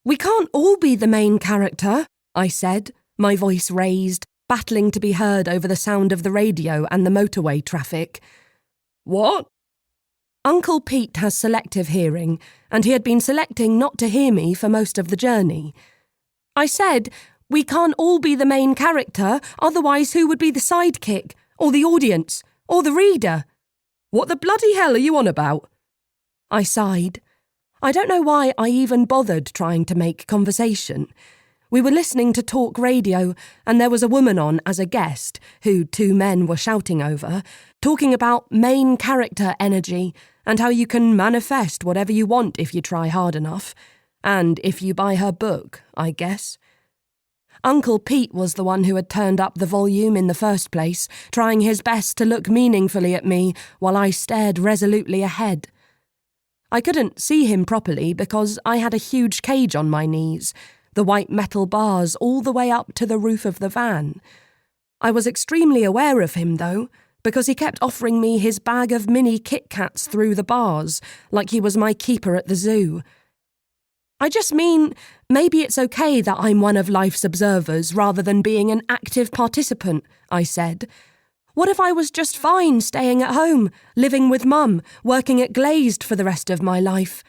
We can't all be the main character, I said, my voice raised, battling to be heard over the sound of the radio and the motorway traffic. What? Uncle Pete has selective hearing, and he had been selecting not to hear me for most of the journey. I said, we can't all be the main character, otherwise who would be the sidekick, or the audience, or the reader? What the bloody hell are you on about? I sighed. I don't know why I even bothered trying to make conversation. We were listening to talk radio, and there was a woman on as a guest, who 2 men were shouting over, talking about main character energy and how you can manifest whatever you want if you try hard enough. And if you buy her book, I guess. Uncle Pete was the one who had turned up the volume in the first place, trying his best to look meaningfully at me while I stared resolutely ahead. I couldn't see him properly because I had a huge cage on my knees, the white metal bars all the way up to the roof of the van. I was extremely aware of him, though, because he kept offering me his bag of mini Kit Kats through the bars, like he was my keeper at the zoo. I just mean, maybe it's okay that I'm one of life's observers rather than being an active participant, I said. What if I was just fine staying at home, living with Mum, working at Glazed for the rest of my life?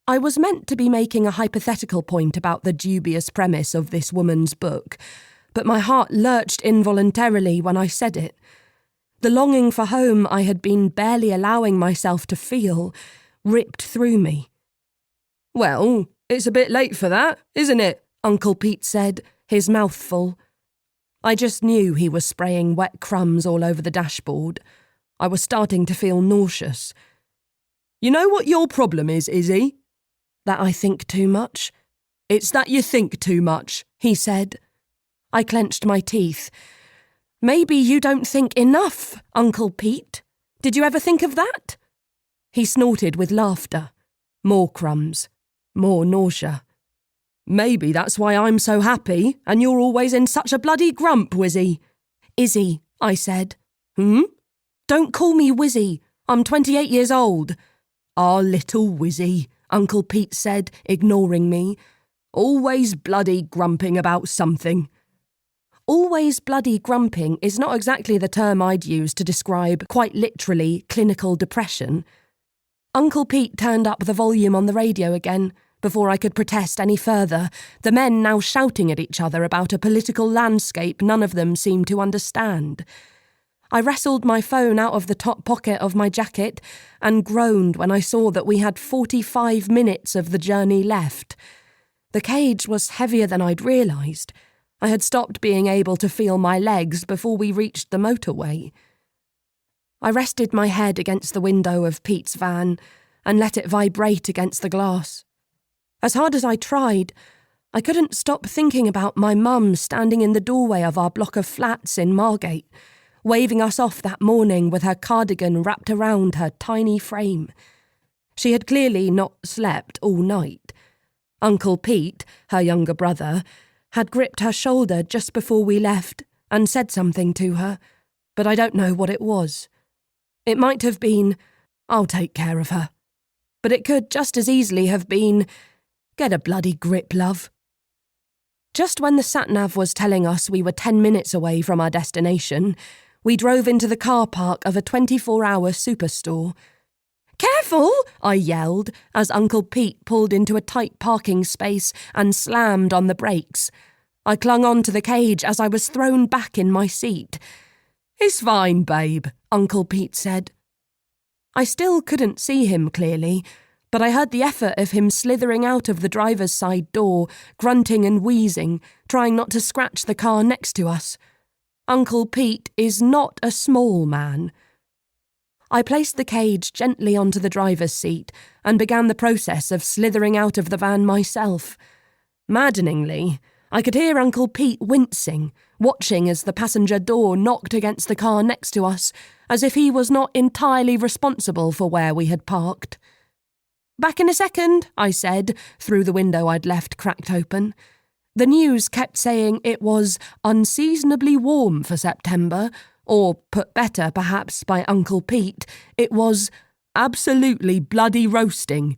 I was meant to be making a hypothetical point about the dubious premise of this woman's book, but my heart lurched involuntarily when I said it. The longing for home I had been barely allowing myself to feel ripped through me. Well, it's a bit late for that, isn't it? Uncle Pete said, his mouth full. I just knew he was spraying wet crumbs all over the dashboard. I was starting to feel nauseous. You know what your problem is, Issy? That I think too much. It's that you think too much, he said. I clenched my teeth. Maybe you don't think enough, Uncle Pete. Did you ever think of that? He snorted with laughter. More crumbs. More nausea. Maybe that's why I'm so happy, and you're always in such a bloody grump, Wizzy. Issy, I said. Don't call me Wizzy. I'm 28 years old. Our little Wizzy, Uncle Pete said, ignoring me. Always bloody grumping about something. Always bloody grumping is not exactly the term I'd use to describe, quite literally, clinical depression. Uncle Pete turned up the volume on the radio again. Before I could protest any further, the men now shouting at each other about a political landscape none of them seemed to understand. I wrestled my phone out of the top pocket of my jacket and groaned when I saw that we had 45 minutes of the journey left. The cage was heavier than I'd realised. I had stopped being able to feel my legs before we reached the motorway. I rested my head against the window of Pete's van and let it vibrate against the glass. As hard as I tried, I couldn't stop thinking about my mum standing in the doorway of our block of flats in Margate, waving us off that morning with her cardigan wrapped around her tiny frame. She had clearly not slept all night. Uncle Pete, her younger brother, had gripped her shoulder just before we left and said something to her, but I don't know what it was. It might have been, I'll take care of her. But it could just as easily have been, get a bloody grip, love. Just when the sat-nav was telling us we were 10 minutes away from our destination, we drove into the car park of a 24-hour superstore. Careful, I yelled as Uncle Pete pulled into a tight parking space and slammed on the brakes. I clung on to the cage as I was thrown back in my seat. It's fine, babe, Uncle Pete said. I still couldn't see him clearly, but I heard the effort of him slithering out of the driver's side door, grunting and wheezing, trying not to scratch the car next to us. Uncle Pete is not a small man. I placed the cage gently onto the driver's seat and began the process of slithering out of the van myself. Maddeningly, I could hear Uncle Pete wincing, watching as the passenger door knocked against the car next to us, as if he was not entirely responsible for where we had parked. Back in a second, I said, through the window I'd left cracked open. The news kept saying it was unseasonably warm for September, or, put better perhaps by Uncle Pete, it was absolutely bloody roasting.